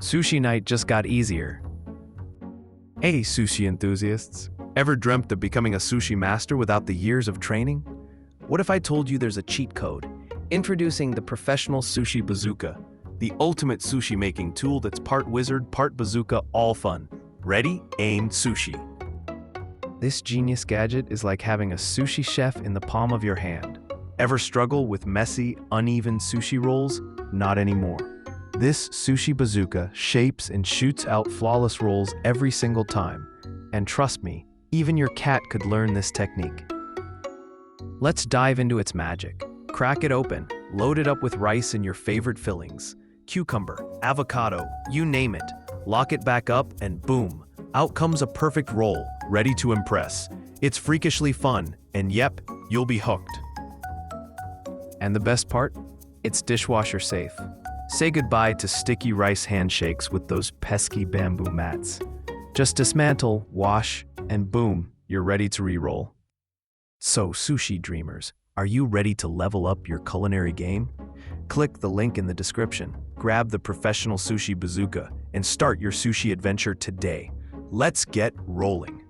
Sushi night just got easier. Hey, sushi enthusiasts. Ever dreamt of becoming a sushi master without the years of training? What if I told you there's a cheat code? Introducing the Professional Sushi Bazooka, the ultimate sushi-making tool that's part wizard, part bazooka, all fun. Ready, aim, sushi. This genius gadget is like having a sushi chef in the palm of your hand. Ever struggle with messy, uneven sushi rolls? Not anymore. This sushi bazooka shapes and shoots out flawless rolls every single time. And trust me, even your cat could learn this technique. Let's dive into its magic. Crack it open, load it up with rice and your favorite fillings. Cucumber, avocado, you name it. Lock it back up and boom, out comes a perfect roll, ready to impress. It's freakishly fun, and yep, you'll be hooked. And the best part? It's dishwasher safe. Say goodbye to sticky rice handshakes with those pesky bamboo mats. Just dismantle, wash, and boom, you're ready to re-roll. So, sushi dreamers, are you ready to level up your culinary game? Click the link in the description, grab the Professional Sushi Bazooka, and start your sushi adventure today. Let's get rolling.